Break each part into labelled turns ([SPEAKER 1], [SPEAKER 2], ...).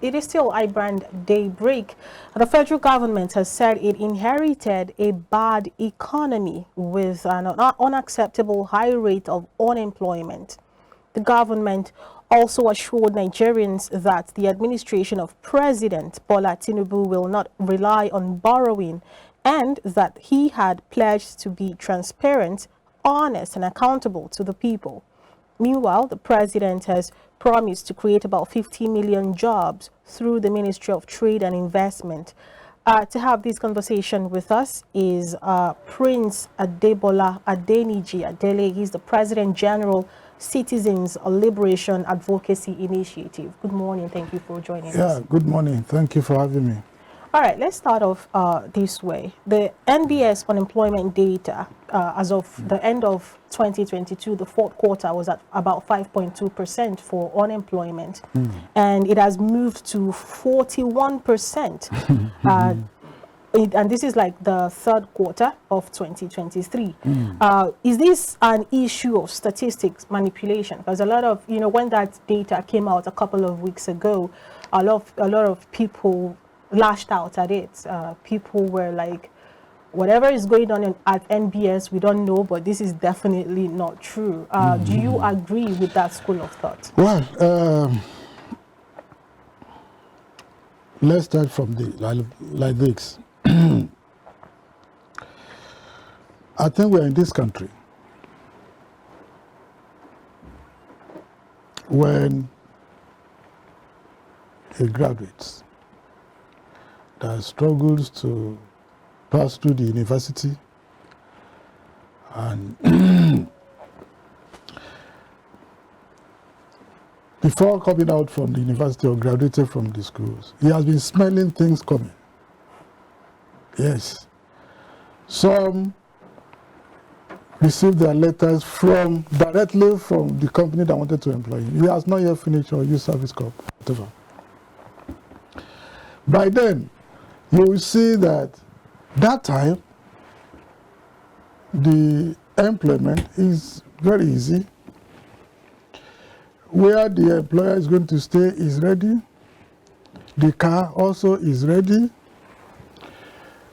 [SPEAKER 1] It is still iBrand Daybreak. The federal government has said it inherited a bad economy with an unacceptable high rate of unemployment. The government also assured Nigerians that the administration of President Bola Tinubu will not rely on borrowing and that he had pledged to be transparent, honest, and accountable to the people. Meanwhile, the president has promised to create about 50 million jobs through the Ministry of Trade and Investment. To have this conversation with us is Prince Adebola Adeniji Adele. He's the President General, Citizens Liberation Advocacy Initiative. Good morning. Thank you for joining us.
[SPEAKER 2] Yeah, good morning. Thank you for having me.
[SPEAKER 1] All right, let's start off this way. The NBS unemployment data as of the end of 2022, the fourth quarter, was at about 5.2% for unemployment, and it has moved to 41%. And this is like the third quarter of 2023. Is this an issue of statistics manipulation? Because a lot of, when that data came out a couple of weeks ago, a lot of people lashed out at it. People were like, whatever is going on at NBS, we don't know, but this is definitely not true. Do you agree with that school of thought?
[SPEAKER 2] Well, let's start from like this. I think we're in this country when a graduate that struggles to pass through the university and before coming out from the university or graduating from the schools, he has been smelling things coming. Yes. Some received their letters directly from the company that wanted to employ him. He has not yet finished or used service corp, whatever. By then, you will see that time the employment is very easy. Where the employer is going to stay is ready. The car also is ready.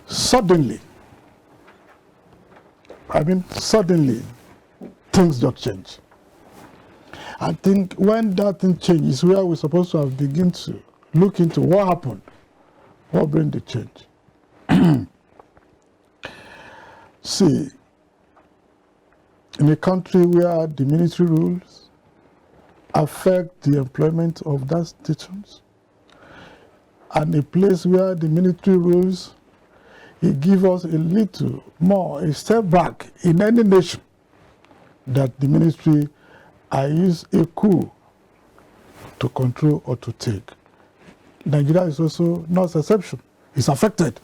[SPEAKER 2] Suddenly, things just change. I think when that thing changes, where we're supposed to have begin to look into what happened, what bring the change. See, in a country where the military rules affect the employment of that stations, and a place where the military rules, it gives us a little more, a step back in any nation, that the ministry use a coup to control or to take. Nigeria is also not an exception. It's affected.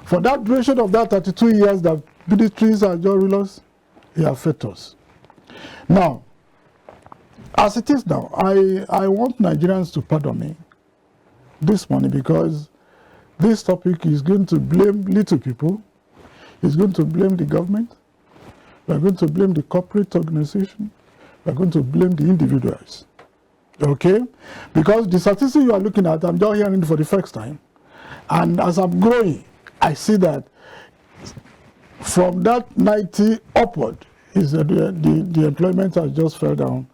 [SPEAKER 2] For that duration of that 32 years that militaries are just rulers, it affects us. Now, as it is now, I want Nigerians to pardon me this morning, because this topic is going to blame little people. It's going to blame the government. We're going to blame the corporate organization. We're going to blame the individuals. Okay? Because the statistics you are looking at, I'm just hearing it for the first time. And as I'm growing, I see that from that 90 upward, is that the employment has just fell down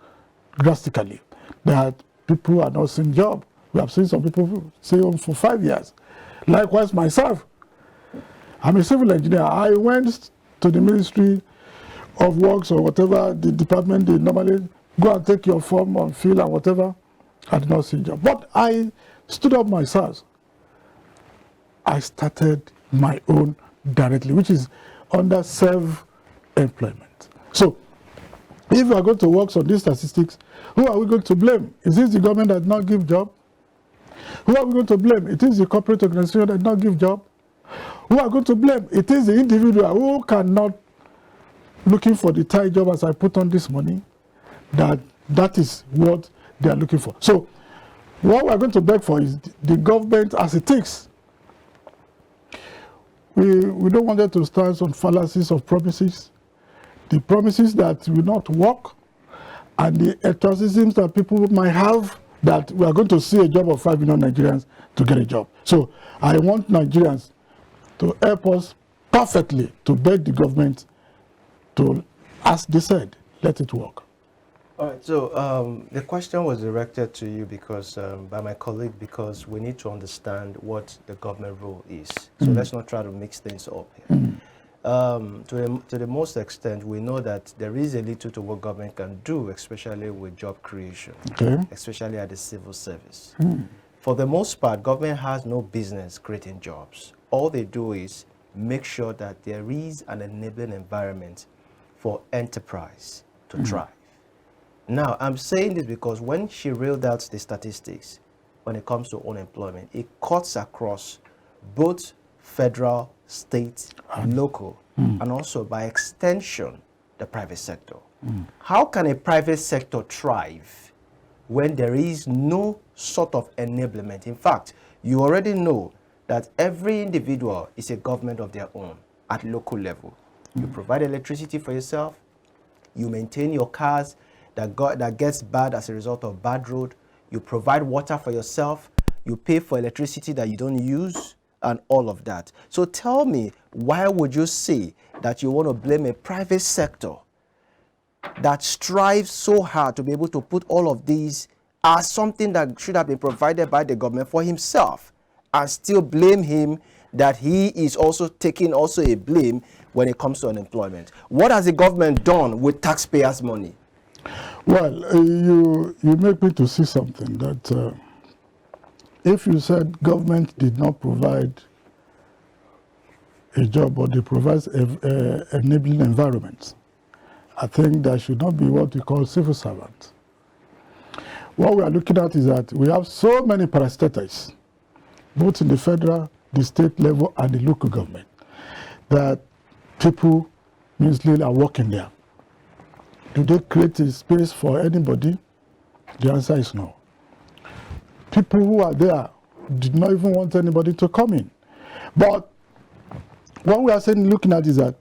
[SPEAKER 2] drastically. That people are not seeing job. We have seen some people stay home for 5 years. Likewise, myself, I'm a civil engineer. I went to the Ministry of Works or whatever, the department, they normally go and take your form and fill and whatever. I did not see a job. But I stood up myself. I started my own directly, which is under self-employment. So, if we are going to work on these statistics, who are we going to blame? Is this the government that did not give job? Who are we going to blame? It is the corporate organization that did not give job. Who are going to blame? It is the individual who cannot, looking for the Thai job as I put on this morning, that is what they are looking for. So, what we are going to beg for is the government as it is. We don't want them to stand on fallacies of promises. The promises that will not work, and the atrocities that people might have that we are going to see a job of 5 million Nigerians to get a job. So I want Nigerians to help us perfectly to beg the government to, as they said, let it work.
[SPEAKER 3] All right, so the question was directed to you because by my colleague, because we need to understand what the government role is. So let's not try to mix things up here. To the most extent, we know that there is a little to what government can do, especially with job creation, especially at the civil service. For the most part, government has no business creating jobs. All they do is make sure that there is an enabling environment for enterprise to thrive. Now, I'm saying this because when she reeled out the statistics, when it comes to unemployment, it cuts across both federal, state, local, and also by extension, the private sector. How can a private sector thrive when there is no sort of enablement? In fact, you already know that every individual is a government of their own at local level. You provide electricity for yourself, you maintain your cars that gets bad as a result of bad road, you provide water for yourself, you pay for electricity that you don't use, and all of that. So tell me, why would you say that you want to blame a private sector that strives so hard to be able to put all of these as something that should have been provided by the government for himself, and still blame him that he is also taking a blame when it comes to unemployment? What has the government done with taxpayers' money?
[SPEAKER 2] Well, you make me to see something that if you said government did not provide a job or they provide enabling environment, I think that should not be what we call civil servants. What we are looking at is that we have so many parastatals, both in the federal, the state level, and the local government, that people usually are working there. Do they create a space for anybody? The answer is no. People who are there did not even want anybody to come in. But what we are saying, looking at, is that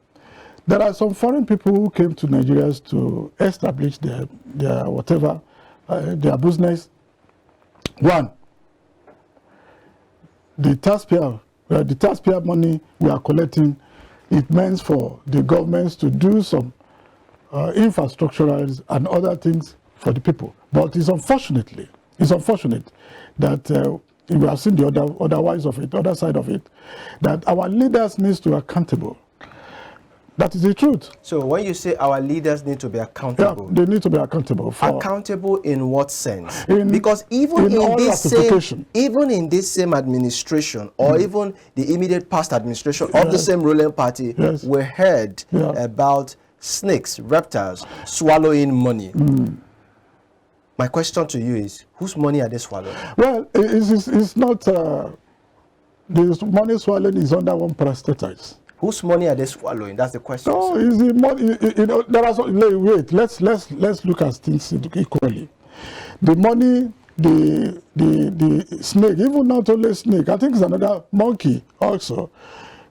[SPEAKER 2] there are some foreign people who came to Nigeria to establish their whatever, their business. One, the taxpayer money we are collecting, it means for the governments to do some infrastructural and other things for the people. But it's unfortunate that we have seen the other side of it, that our leaders need to be accountable. That is the truth.
[SPEAKER 3] So when you say our leaders need to be accountable,
[SPEAKER 2] they need to be accountable.
[SPEAKER 3] Accountable in what sense? Because even in this same administration, or even the immediate past administration of the same ruling party, we heard about snakes, reptiles swallowing money. My question to you is, whose money are they swallowing?
[SPEAKER 2] Well, it's not, the money swallowing is under one parastatus.
[SPEAKER 3] Whose money are they swallowing? That's the question.
[SPEAKER 2] No, is the money, there are some, wait, let's look at things equally. The money, the snake, even not only snake, I think it's another monkey also,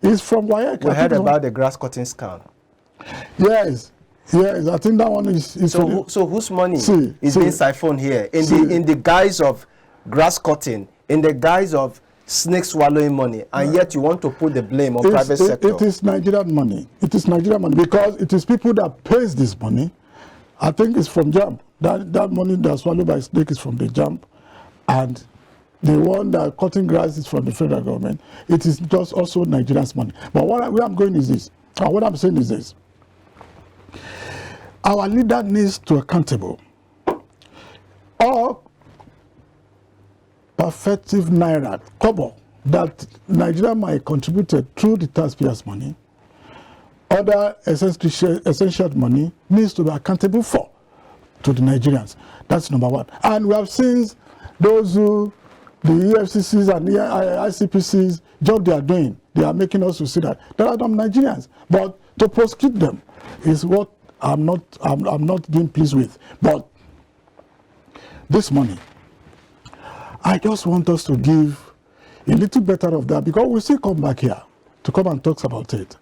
[SPEAKER 2] is from WAEC.
[SPEAKER 3] We heard about the grass cutting scam.
[SPEAKER 2] Yes, I think that one is
[SPEAKER 3] so whose money is being siphoned here in the guise of grass cutting, in the guise of snake swallowing money, and yet you want to put the blame on private sector?
[SPEAKER 2] It is Nigerian money. It is Nigerian money because it is people that pays this money. I think it's from JAMB. That money that's swallowed by snake is from the JAMB, and the one that cutting grass is from the federal government. It is just also Nigerian's money. But where I'm going is this. What I'm saying is this. Our leader needs to be accountable. All perfective naira, kobo, that Nigeria might contribute through the taxpayers' money, other essential money needs to be accountable for to the Nigerians. That's number one. And we have seen those who, the EFCCs and the ICPCs, job they are doing, they are making us to see that there are some Nigerians. But to prosecute them is what I'm not being pleased with. But this money, I just want us to give a little better of that, because we still come back here to come and talk about it.